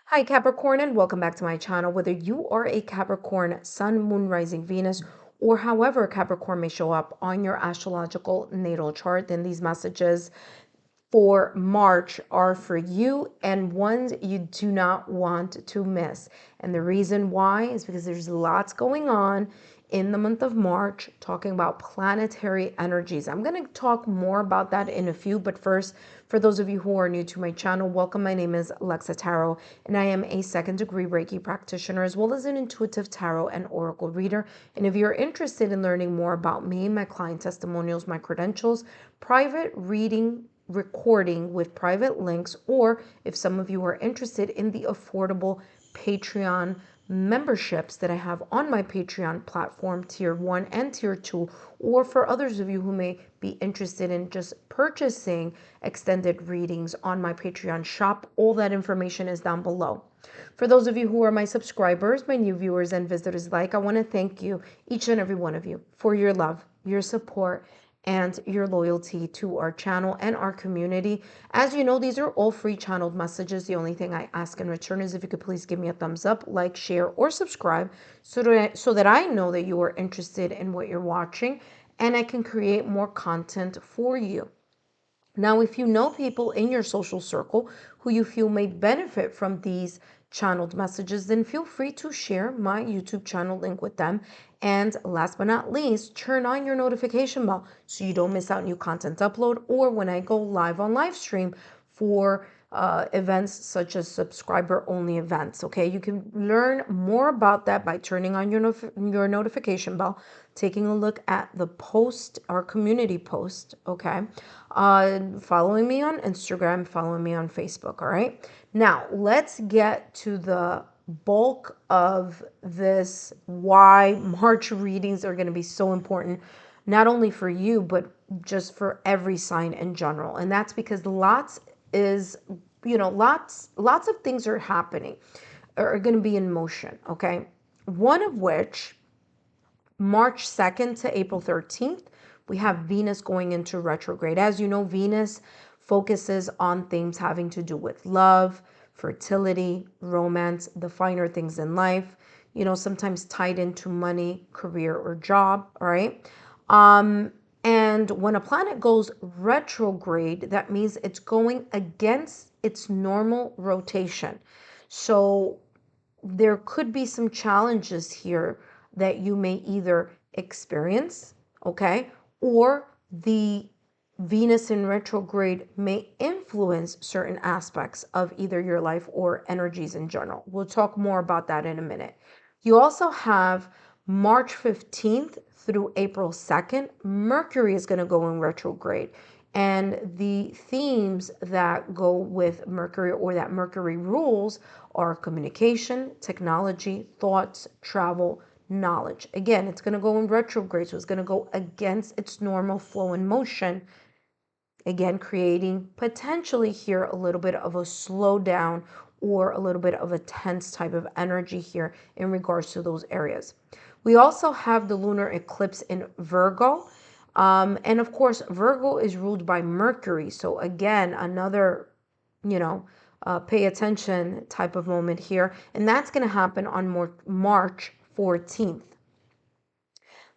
Hi Capricorn, and welcome back to my channel. Whether you are a Capricorn Sun, Moon, Rising, Venus, or however Capricorn may show up on your astrological natal chart, then these messages for March are for you and ones you do not want to miss. And the reason why is because there's lots going on in the month of March talking about planetary energies. I'm going to talk more about that in a few, but first, for those of you who are new to my channel, welcome. My name is Alexa Tarot, and I am a second-degree Reiki practitioner as well as an intuitive tarot and oracle reader. And if you're interested in learning more about me, my client testimonials, my credentials, private reading recording with private links, or if some of you are interested in the affordable Patreon memberships that I have on my Patreon platform, tier 1 and tier 2, or for others of you who may be interested in just purchasing extended readings on my Patreon shop, all that information is down below. For those of you who are my subscribers, my new viewers and visitors alike, I want to thank you, each and every one of you, for your love, your support, and your loyalty to our channel and our community. As you know, these are all free channeled messages. The only thing I ask in return is if you could please give me a thumbs up, like, share, or subscribe so that I know that you are interested in what you're watching and I can create more content for you. Now, if you know people in your social circle who you feel may benefit from these channeled messages, then feel free to share my YouTube channel link with them. And last but not least, turn on your notification bell so you don't miss out new content upload or when I go live on live stream for events such as subscriber only events. Okay, you can learn more about that by turning on your notification bell, taking a look at the post, our community post. Okay, following me on Instagram, following me on Facebook. All right, now let's get to the bulk of this, why March readings are going to be so important, not only for you but just for every sign in general. And that's because lots of things are happening, are going to be in motion. Okay, one of which, March 2nd to April 13th, we have Venus going into retrograde. As you know, Venus focuses on things having to do with love, fertility, romance, the finer things in life, sometimes tied into money, career, or job. All right. And when a planet goes retrograde, that means it's going against its normal rotation. So there could be some challenges here that you may either experience, okay, or the Venus in retrograde may influence certain aspects of either your life or energies in general. We'll talk more about that in a minute. You also have March 15th through April 2nd, Mercury is going to go in retrograde. And the themes that go with Mercury, or that Mercury rules, are communication, technology, thoughts, travel, knowledge. Again, it's going to go in retrograde, so it's going to go against its normal flow and motion. Again, creating potentially here a little bit of a slowdown or a little bit of a tense type of energy here in regards to those areas. We also have the lunar eclipse in Virgo. And of course, Virgo is ruled by Mercury. So again, another, pay attention type of moment here. And that's going to happen on March 14th.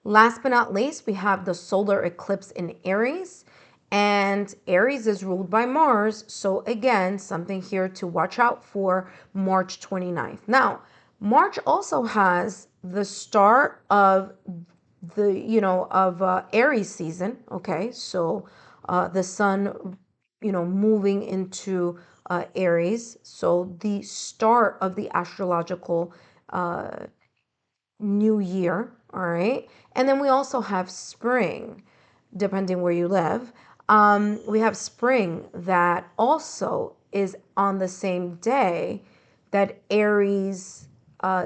Last but not least, we have the solar eclipse in Aries. And Aries is ruled by Mars. So again, something here to watch out for March 29th. Now, March also has the start of Aries season. Okay, so the sun, moving into Aries. So the start of the astrological new year. All right, and then we also have spring, depending where you live. We have spring that also is on the same day that Aries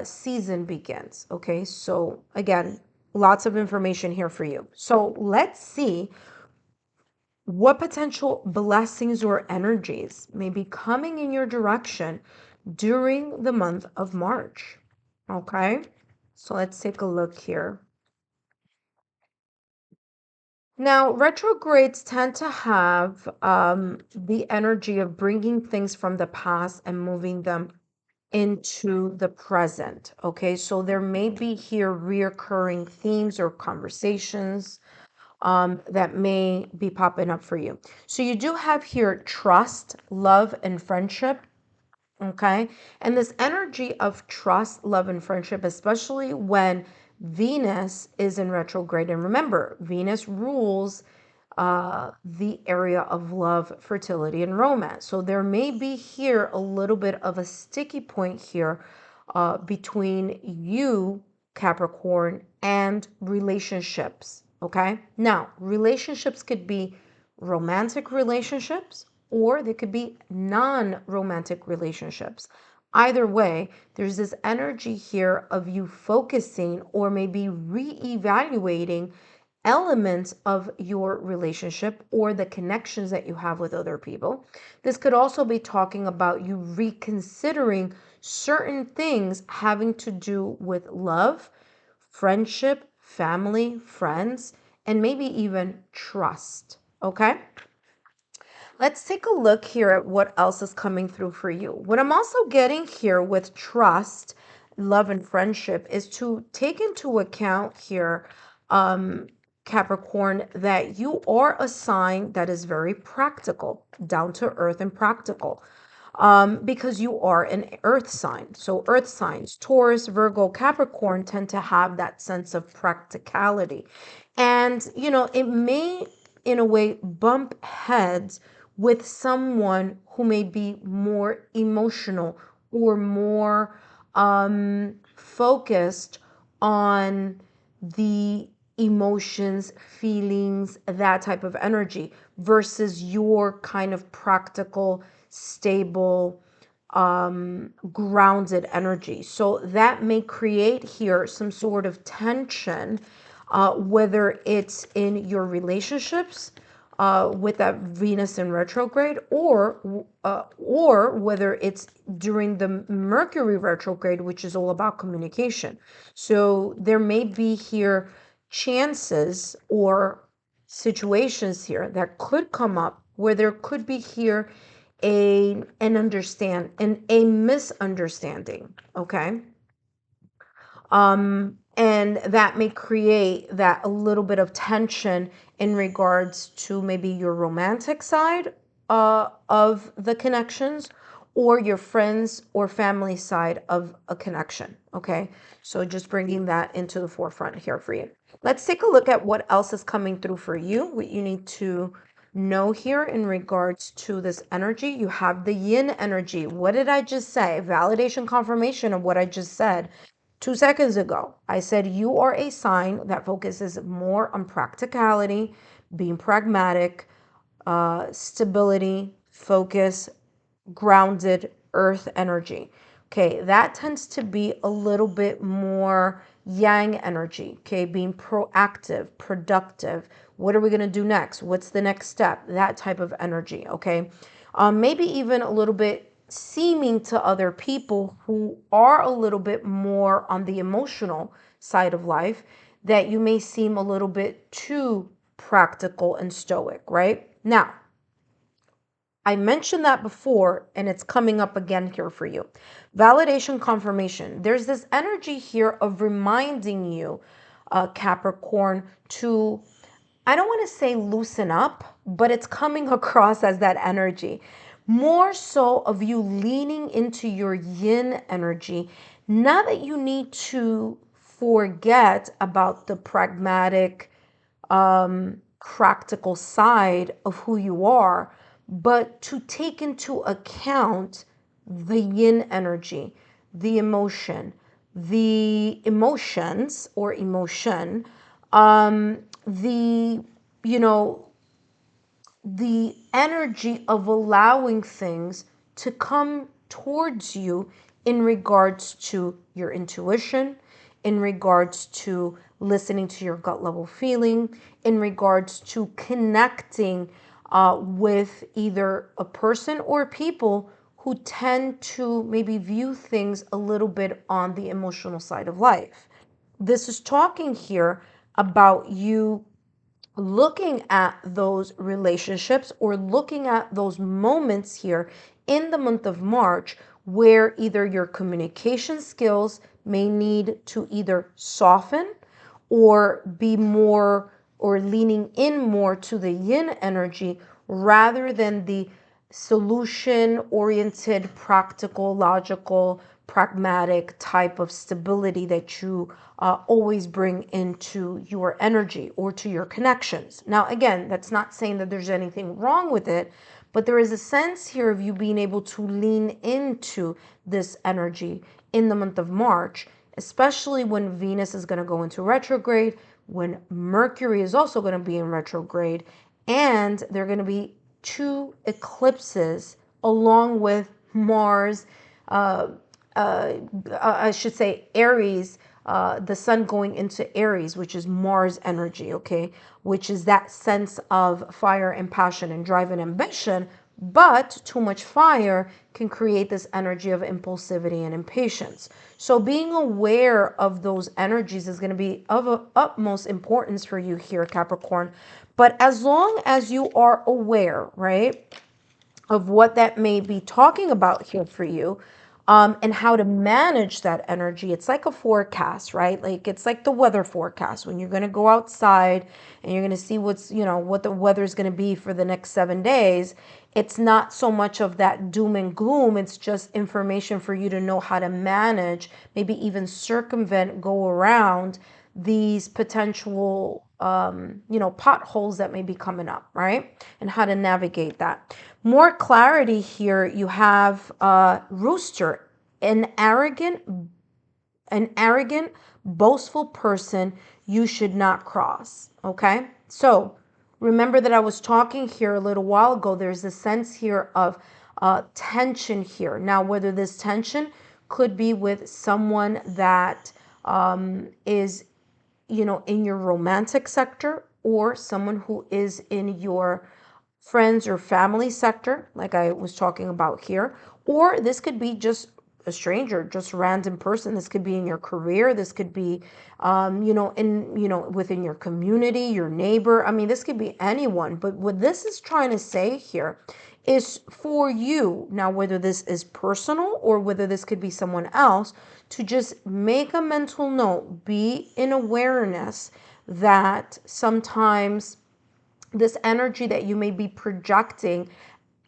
season begins. Okay, so again, lots of information here for you. So let's see what potential blessings or energies may be coming in your direction during the month of March. Okay, so let's take a look here. Now, retrogrades tend to have the energy of bringing things from the past and moving them into the present. Okay, so there may be here reoccurring themes or conversations that may be popping up for you. So you do have here trust, love, and friendship. Okay. And this energy of trust, love, and friendship, especially when Venus is in retrograde. And remember, Venus rules the area of love, fertility, and romance. So there may be here a little bit of a sticky point here between you, Capricorn, and relationships. Okay. Now, relationships could be romantic relationships or they could be non-romantic relationships. Either way, there's this energy here of you focusing or maybe re-evaluating elements of your relationship or the connections that you have with other people. This could also be talking about you reconsidering certain things having to do with love, friendship, family, friends, and maybe even trust. Okay? Let's take a look here at what else is coming through for you. What I'm also getting here with trust, love, and friendship is to take into account here, Capricorn, that you are a sign that is very practical, down to earth and practical. Because you are an earth sign. So, earth signs, Taurus, Virgo, Capricorn, tend to have that sense of practicality. And, it may, in a way, bump heads with someone who may be more emotional or more focused on the emotions, feelings, that type of energy versus your kind of practical, stable, grounded energy. So that may create here some sort of tension, whether it's in your relationships with that Venus in retrograde, or whether it's during the Mercury retrograde, which is all about communication. So there may be here chances or situations here that could come up where there could be here a misunderstanding. Okay. And that may create that a little bit of tension in regards to maybe your romantic side of the connections or your friends or family side of a connection. Okay, so just bringing that into the forefront here for you. Let's take a look at what else is coming through for you, what you need to know here in regards to this energy. You have the yin energy. What did I just say? Validation, confirmation of what I just said 2 seconds ago. I said you are a sign that focuses more on practicality, being pragmatic, stability, focus, grounded earth energy. Okay, that tends to be a little bit more yang energy. Okay, being proactive, productive. What are we going to do next? What's the next step? That type of energy. Okay, maybe even a little bit seeming to other people who are a little bit more on the emotional side of life that you may seem a little bit too practical and stoic, right? Now, I mentioned that before and it's coming up again here for you. Validation, confirmation. There's this energy here of reminding you, Capricorn, to, I don't want to say loosen up, but it's coming across as that energy. More so of you leaning into your yin energy. Not that you need to forget about the pragmatic, practical side of who you are, but to take into account the yin energy, the emotions or emotion, the, you know, the energy of allowing things to come towards you in regards to your intuition, in regards to listening to your gut level feeling, in regards to connecting with either a person or people who tend to maybe view things a little bit on the emotional side of life. This is talking here about you looking at those relationships or looking at those moments here in the month of March where either your communication skills may need to either soften or be more or leaning in more to the yin energy rather than the solution oriented, practical, logical, pragmatic type of stability that you always bring into your energy or to your connections. Now, again, that's not saying that there's anything wrong with it, but there is a sense here of you being able to lean into this energy in the month of March, especially when Venus is going to go into retrograde, when Mercury is also going to be in retrograde, and there are going to be two eclipses along with Mars, I should say Aries, the sun going into Aries, which is Mars energy, okay, which is that sense of fire and passion and drive and ambition. But too much fire can create this energy of impulsivity and impatience. So being aware of those energies is going to be of utmost importance for you here, Capricorn. But as long as you are aware, right, of what that may be talking about here for you, and how to manage that energy. It's like a forecast, right? Like it's like the weather forecast when you're going to go outside and you're going to see what the weather is going to be for the next 7 days. It's not so much of that doom and gloom. It's just information for you to know how to manage, maybe even circumvent, go around these potential potholes that may be coming up, right? And how to navigate that. More clarity here, you have Rooster, an arrogant, boastful person you should not cross, okay? So remember that I was talking here a little while ago, there's a sense here of tension here. Now, whether this tension could be with someone that is in your romantic sector, or someone who is in your friends or family sector, like I was talking about here, or this could be just a stranger, just a random person. This could be in your career. This could be, within your community, your neighbor. I mean, this could be anyone. But what this is trying to say here is for you now, whether this is personal or whether this could be someone else, to just make a mental note, be in awareness that sometimes this energy that you may be projecting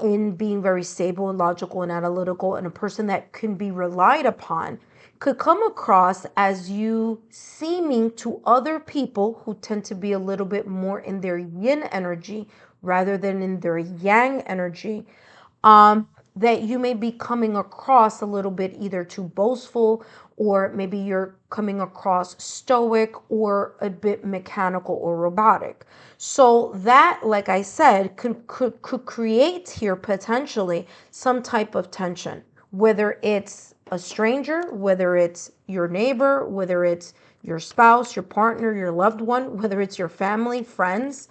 in being very stable and logical and analytical and a person that can be relied upon could come across as you seeming to other people who tend to be a little bit more in their yin energy rather than in their yang energy, that you may be coming across a little bit either too boastful, or maybe you're coming across stoic or a bit mechanical or robotic. So that, like I said, could create here potentially some type of tension, whether it's a stranger, whether it's your neighbor, whether it's your spouse, your partner, your loved one, whether it's your family, friends.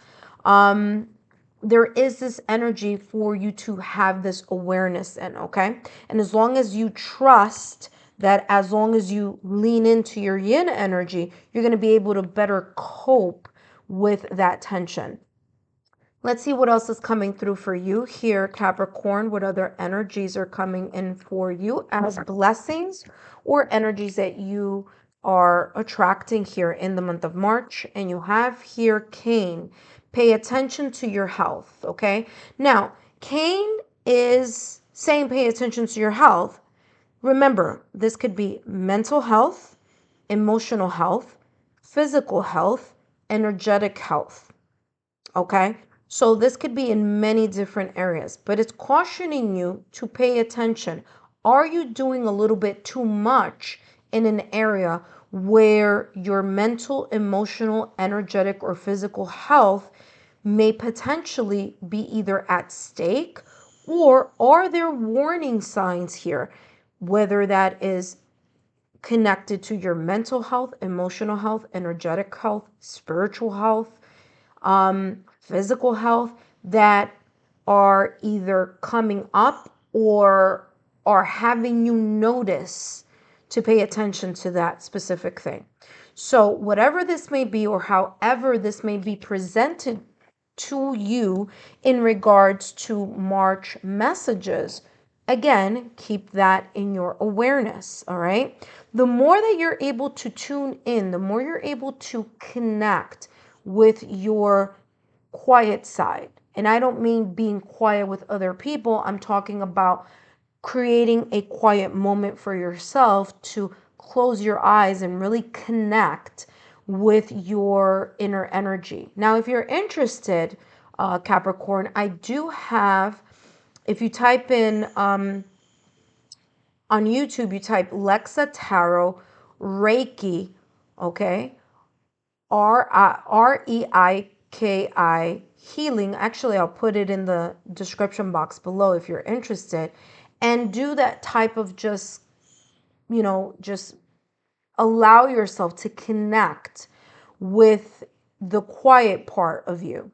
There is this energy for you to have this awareness in, okay? And as long as you trust that, as long as you lean into your yin energy, you're going to be able to better cope with that tension. Let's see what else is coming through for you here, Capricorn. What other energies are coming in for you as blessings or energies that you are attracting here in the month of March? And you have here Cain. Pay attention to your health, okay? Now, Cain is saying pay attention to your health. Remember, this could be mental health, emotional health, physical health, energetic health, okay? So this could be in many different areas, but it's cautioning you to pay attention. Are you doing a little bit too much in an area where your mental, emotional, energetic, or physical health may potentially be either at stake, or are there warning signs here, whether that is connected to your mental health, emotional health, energetic health, spiritual health, physical health, that are either coming up or are having you notice to pay attention to that specific thing. So whatever this may be, or however this may be presented to you in regards to March messages, Again, keep that in your awareness, all right? The more that you're able to tune in, the more you're able to connect with your quiet side. And I don't mean being quiet with other people. I'm talking about creating a quiet moment for yourself to close your eyes and really connect with your inner energy. Now, if you're interested, Capricorn, I do have, if you type in on YouTube, you type Lexa Tarot Reiki, okay? Reiki healing. Actually, I'll put it in the description box below if you're interested. And do that type of just, just allow yourself to connect with the quiet part of you.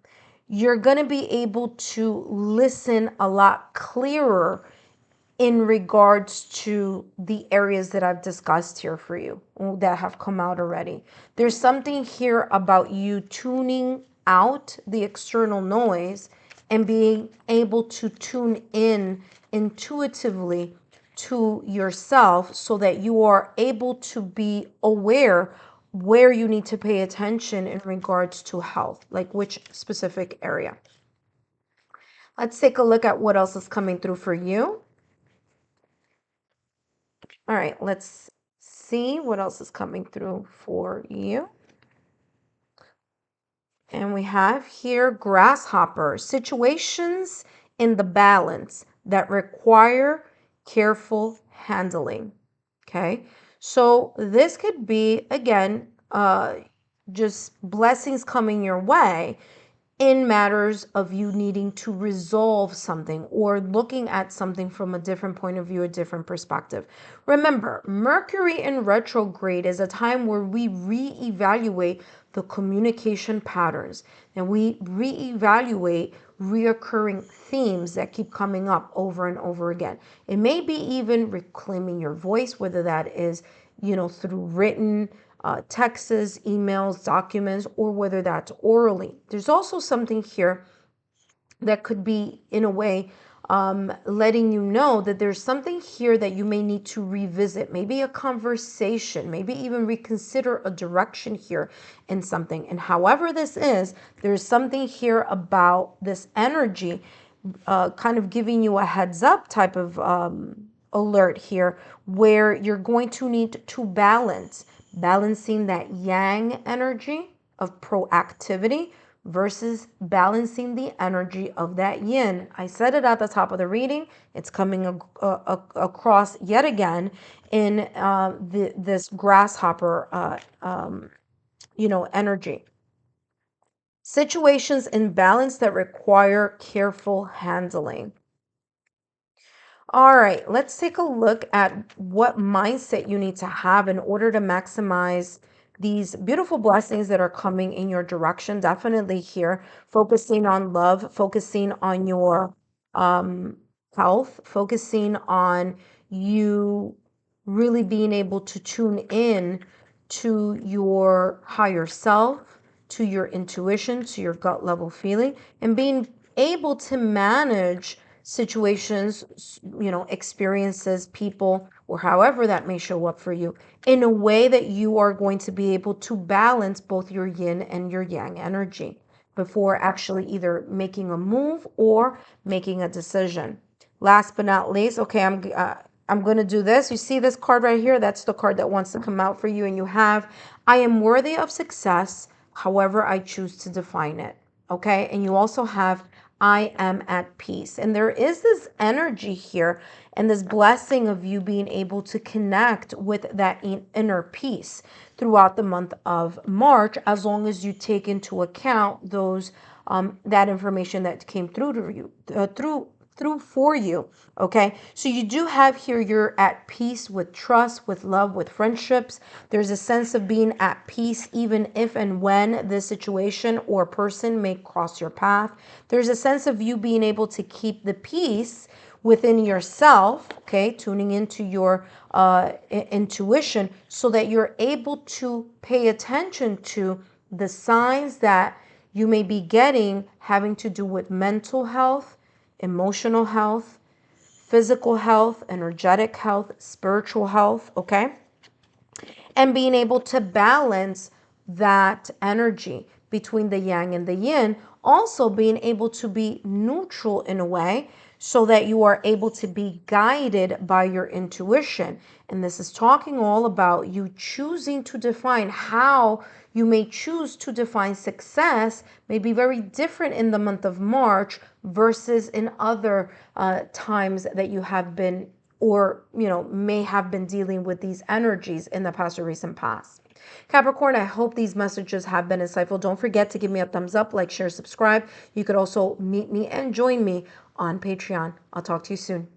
You're going to be able to listen a lot clearer in regards to the areas that I've discussed here for you that have come out already. There's something here about you tuning out the external noise and being able to tune in intuitively to yourself so that you are able to be aware where you need to pay attention in regards to health, like which specific area. Let's take a look at what else is coming through for you. All right, let's see what else is coming through for you. And we have here grasshopper, situations in the balance that require careful handling. Okay, so this could be, again, just blessings coming your way in matters of you needing to resolve something or looking at something from a different point of view, a different perspective. Remember, Mercury in retrograde is a time where we reevaluate the communication patterns and we reevaluate reoccurring themes that keep coming up over and over again. It may be even reclaiming your voice, whether that is, through written texts, emails, documents, or whether that's orally. There's also something here that could be, in a way, letting you know that there's something here that you may need to revisit, maybe a conversation, maybe even reconsider a direction here in something. And however this is, there's something here about this energy kind of giving you a heads up type of alert here, where you're going to need to balancing that yang energy of proactivity versus balancing the energy of that yin. I said it at the top of the reading. It's coming across yet again in this grasshopper, energy. Situations in balance that require careful handling. All right, let's take a look at what mindset you need to have in order to maximize these beautiful blessings that are coming in your direction. Definitely here, focusing on love, focusing on your health, focusing on you really being able to tune in to your higher self, to your intuition, to your gut level feeling, and being able to manage situations, experiences, people, or however that may show up for you in a way that you are going to be able to balance both your yin and your yang energy before actually either making a move or making a decision. Last but not least, okay, I'm going to do this. You see this card right here? That's the card that wants to come out for you. And you have, I am worthy of success, however I choose to define it. Okay. And you also have, I am at peace. And there is this energy here and this blessing of you being able to connect with that inner peace throughout the month of March, as long as you take into account those that information that came through to you, through for you. Okay, so you do have here, you're at peace with trust, with love, with friendships. There's a sense of being at peace even if and when this situation or person may cross your path. There's a sense of you being able to keep the peace within yourself, okay, tuning into your intuition so that you're able to pay attention to the signs that you may be getting having to do with mental health, emotional health, physical health, energetic health, spiritual health, okay? And being able to balance that energy between the yang and the yin, also being able to be neutral in a way so that you are able to be guided by your intuition. And this is talking all about you choosing to define how you may choose to define success may be very different in the month of March versus in other times that you have been or may have been dealing with these energies in the past or recent past. Capricorn, I hope these messages have been insightful. Don't forget to give me a thumbs up, like, share, subscribe. You could also meet me and join me on Patreon. I'll talk to you soon.